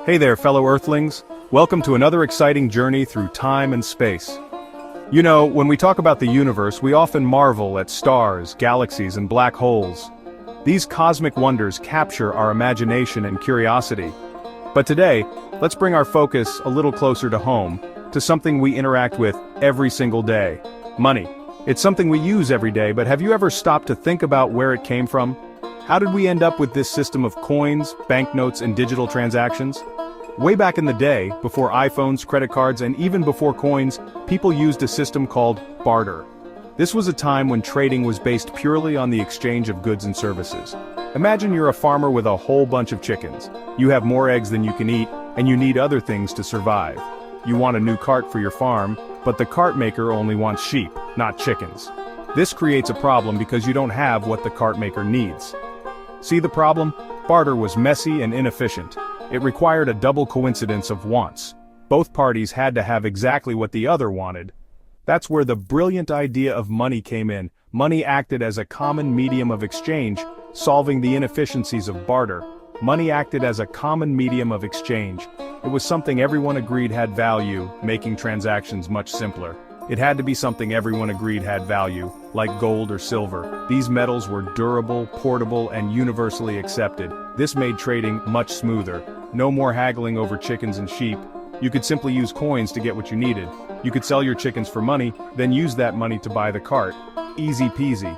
Hey there, fellow Earthlings. Welcome to another exciting journey through time and space. You know, when we talk about the universe, we often marvel at stars, galaxies, and black holes. These cosmic wonders capture our imagination and curiosity. But today, let's bring our focus a little closer to home, to something we interact with every single day: money. It's something we use every day, but have you ever stopped to think about where it came from? How did we end up with this system of coins, banknotes, and digital transactions? Way back in the day, before iPhones, credit cards, and even before coins, people used a system called barter. This was a time when trading was based purely on the exchange of goods and services. Imagine you're a farmer with a whole bunch of chickens. You have more eggs than you can eat, and you need other things to survive. You want a new cart for your farm, but the cart maker only wants sheep, not chickens. This creates a problem because you don't have what the cart maker needs. See the problem? Barter was messy and inefficient. It required a double coincidence of wants. Both parties had to have exactly what the other wanted. That's where the brilliant idea of money came in. Money acted as a common medium of exchange, solving the inefficiencies of barter. Money acted as a common medium of exchange. It was something everyone agreed had value, making transactions much simpler. It had to be something everyone agreed had value, like gold or silver. These metals were durable, portable, and universally accepted. This made trading much smoother. No more haggling over chickens and sheep. You could simply use coins to get what you needed. You could sell your chickens for money, then use that money to buy the cart. Easy peasy.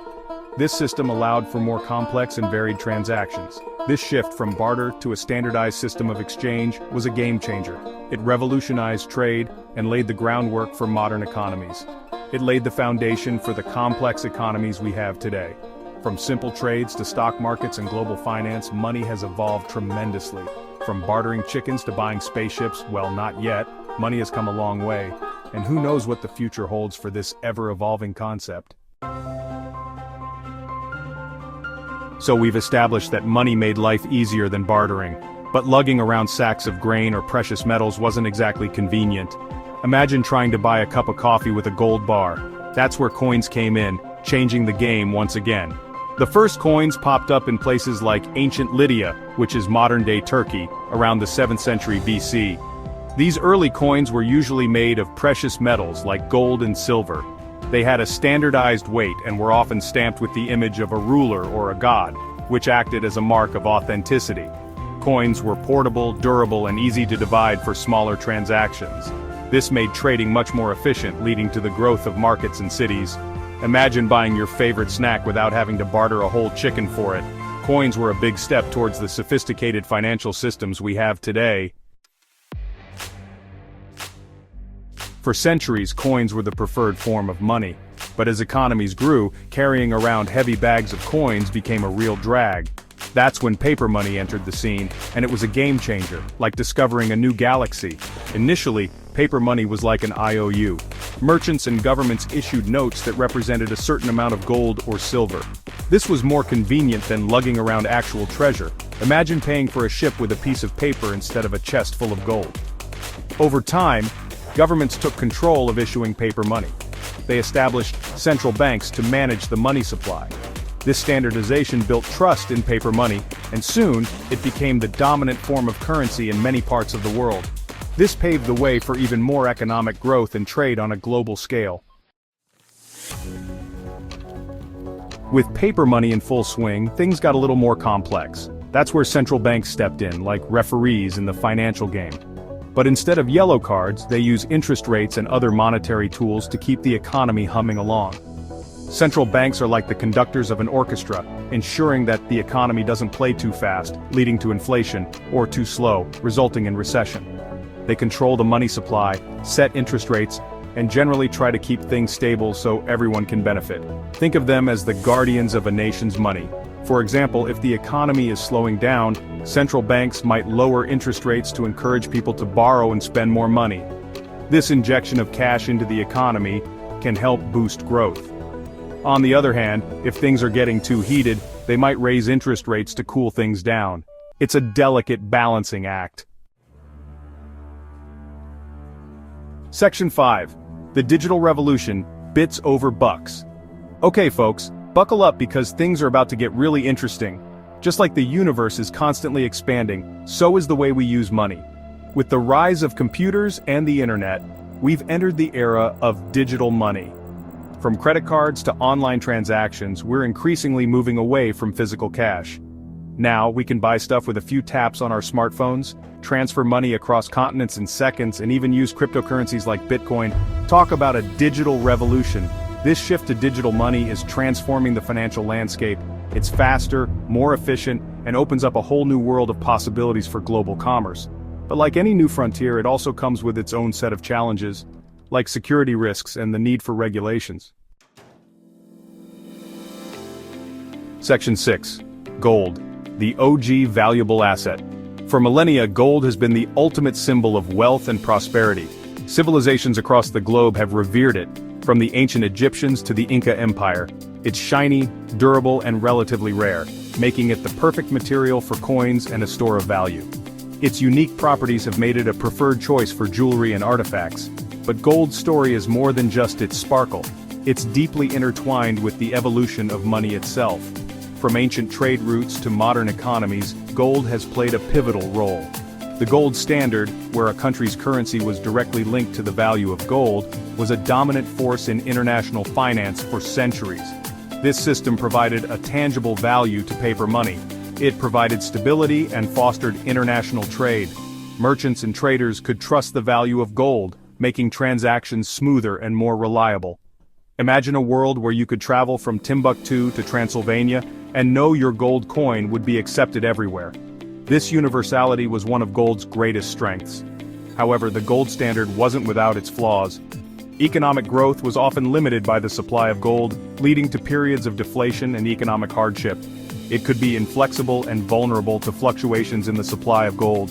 This system allowed for more complex and varied transactions. This shift from barter to a standardized system of exchange was a game changer. It revolutionized trade and laid the groundwork for modern economies. It laid the foundation for the complex economies we have today. From simple trades to stock markets and global finance, money has evolved tremendously. From bartering chickens to buying spaceships, well, not yet. Money has come a long way. And who knows what the future holds for this ever-evolving concept. So we've established that money made life easier than bartering. But lugging around sacks of grain or precious metals wasn't exactly convenient. Imagine trying to buy a cup of coffee with a gold bar. That's where coins came in, changing the game once again. The first coins popped up in places like ancient Lydia, which is modern-day Turkey, around the 7th century BC. These early coins were usually made of precious metals like gold and silver. They had a standardized weight and were often stamped with the image of a ruler or a god, which acted as a mark of authenticity. Coins were portable, durable, and easy to divide for smaller transactions. This made trading much more efficient, leading to the growth of markets and cities. Imagine buying your favorite snack without having to barter a whole chicken for it. Coins were a big step towards the sophisticated financial systems we have today. For centuries, coins were the preferred form of money. But as economies grew, carrying around heavy bags of coins became a real drag. That's when paper money entered the scene, and it was a game changer, like discovering a new galaxy. Initially, paper money was like an IOU. Merchants and governments issued notes that represented a certain amount of gold or silver. This was more convenient than lugging around actual treasure. Imagine paying for a ship with a piece of paper instead of a chest full of gold. Over time, governments took control of issuing paper money. They established central banks to manage the money supply. This standardization built trust in paper money, and soon, it became the dominant form of currency in many parts of the world. This paved the way for even more economic growth and trade on a global scale. With paper money in full swing, things got a little more complex. That's where central banks stepped in, like referees in the financial game. But instead of yellow cards, they use interest rates and other monetary tools to keep the economy humming along. Central banks are like the conductors of an orchestra, ensuring that the economy doesn't play too fast, leading to inflation, or too slow, resulting in recession. They control the money supply, set interest rates, and generally try to keep things stable so everyone can benefit. Think of them as the guardians of a nation's money. For example, if the economy is slowing down, central banks might lower interest rates to encourage people to borrow and spend more money. This injection of cash into the economy can help boost growth. On the other hand, if things are getting too heated, they might raise interest rates to cool things down. It's a delicate balancing act. Section 5. The Digital Revolution, Bits over Bucks. Okay folks, buckle up because things are about to get really interesting. Just like the universe is constantly expanding, so is the way we use money. With the rise of computers and the internet, we've entered the era of digital money. From credit cards to online transactions, we're increasingly moving away from physical cash. Now, we can buy stuff with a few taps on our smartphones, transfer money across continents in seconds, and even use cryptocurrencies like Bitcoin. Talk about a digital revolution. This shift to digital money is transforming the financial landscape. It's faster, more efficient, and opens up a whole new world of possibilities for global commerce. But like any new frontier, it also comes with its own set of challenges, like security risks and the need for regulations. Section 6. Gold, the OG valuable asset. For millennia, gold has been the ultimate symbol of wealth and prosperity. Civilizations across the globe have revered it, from the ancient Egyptians to the Inca Empire. It's shiny, durable, and relatively rare, making it the perfect material for coins and a store of value. Its unique properties have made it a preferred choice for jewelry and artifacts. But gold's story is more than just its sparkle. It's deeply intertwined with the evolution of money itself. From ancient trade routes to modern economies, gold has played a pivotal role. The gold standard, where a country's currency was directly linked to the value of gold, was a dominant force in international finance for centuries. This system provided a tangible value to paper money. It provided stability and fostered international trade. Merchants and traders could trust the value of gold, making transactions smoother and more reliable. Imagine a world where you could travel from Timbuktu to Transylvania and know your gold coin would be accepted everywhere. This universality was one of gold's greatest strengths. However, the gold standard wasn't without its flaws. Economic growth was often limited by the supply of gold, leading to periods of deflation and economic hardship. It could be inflexible and vulnerable to fluctuations in the supply of gold.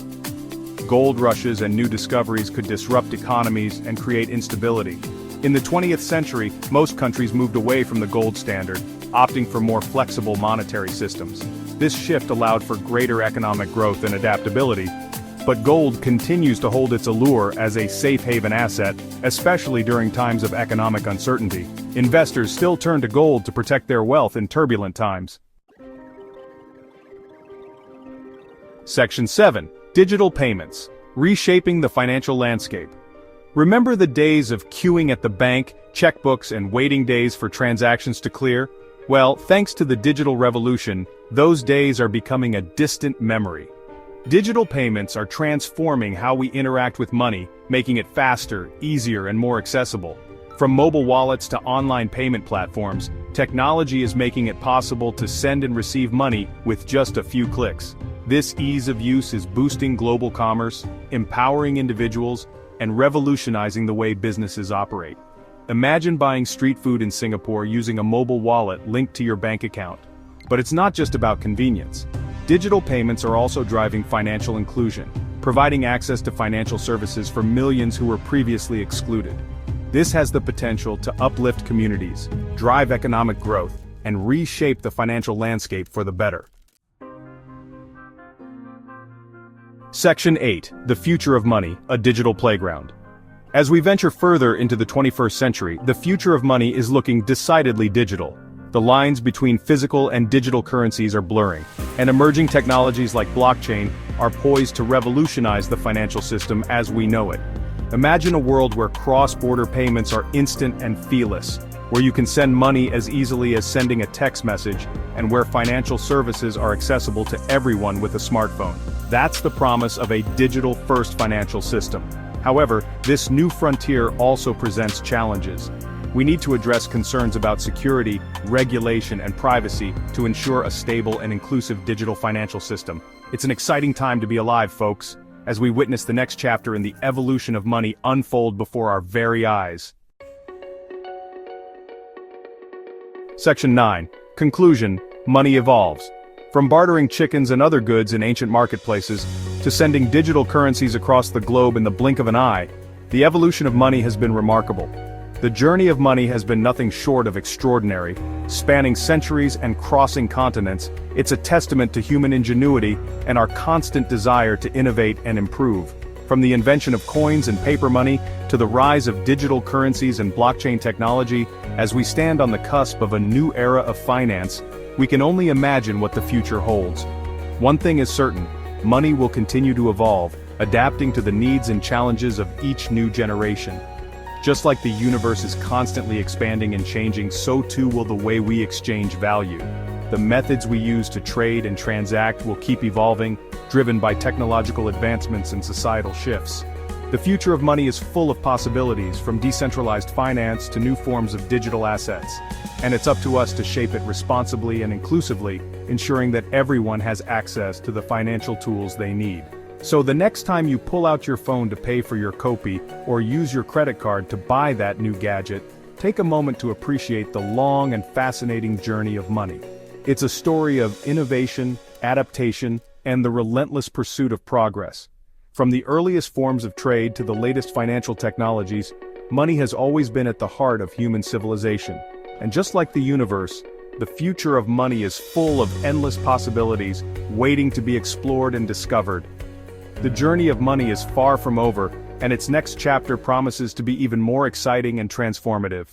Gold rushes and new discoveries could disrupt economies and create instability. In the 20th century, most countries moved away from the gold standard, opting for more flexible monetary systems. This shift allowed for greater economic growth and adaptability. But gold continues to hold its allure as a safe haven asset, especially during times of economic uncertainty. Investors still turn to gold to protect their wealth in turbulent times. Section 7. Digital payments, reshaping the financial landscape. Remember the days of queuing at the bank, checkbooks, and waiting days for transactions to clear? Well, thanks to the digital revolution, those days are becoming a distant memory. Digital payments are transforming how we interact with money, making it faster, easier, and more accessible. From mobile wallets to online payment platforms, technology is making it possible to send and receive money with just a few clicks. This ease of use is boosting global commerce, empowering individuals, and revolutionizing the way businesses operate. Imagine buying street food in Singapore using a mobile wallet linked to your bank account. But it's not just about convenience. Digital payments are also driving financial inclusion, providing access to financial services for millions who were previously excluded. This has the potential to uplift communities, drive economic growth, and reshape the financial landscape for the better. Section 8. The Future of Money, a Digital Playground. As we venture further into the 21st century, the future of money is looking decidedly digital. The lines between physical and digital currencies are blurring, and emerging technologies like blockchain are poised to revolutionize the financial system as we know it. Imagine a world where cross-border payments are instant and feeless, where you can send money as easily as sending a text message, and where financial services are accessible to everyone with a smartphone. That's the promise of a digital-first financial system. However, this new frontier also presents challenges. We need to address concerns about security, regulation, and privacy to ensure a stable and inclusive digital financial system. It's an exciting time to be alive, folks, as we witness the next chapter in the evolution of money unfold before our very eyes. Section 9. Conclusion. Money evolves. From bartering chickens and other goods in ancient marketplaces, to sending digital currencies across the globe in the blink of an eye, the evolution of money has been remarkable. The journey of money has been nothing short of extraordinary. Spanning centuries and crossing continents, it's a testament to human ingenuity and our constant desire to innovate and improve. From the invention of coins and paper money, to the rise of digital currencies and blockchain technology, as we stand on the cusp of a new era of finance, we can only imagine what the future holds. One thing is certain, money will continue to evolve, adapting to the needs and challenges of each new generation. Just like the universe is constantly expanding and changing, so too will the way we exchange value. The methods we use to trade and transact will keep evolving, driven by technological advancements and societal shifts. The future of money is full of possibilities, from decentralized finance to new forms of digital assets. And it's up to us to shape it responsibly and inclusively, ensuring that everyone has access to the financial tools they need. So the next time you pull out your phone to pay for your copy or use your credit card to buy that new gadget, take a moment to appreciate the long and fascinating journey of money. It's a story of innovation, adaptation, and the relentless pursuit of progress. From the earliest forms of trade to the latest financial technologies, money has always been at the heart of human civilization. And just like the universe, the future of money is full of endless possibilities waiting to be explored and discovered. The journey of money is far from over, and its next chapter promises to be even more exciting and transformative.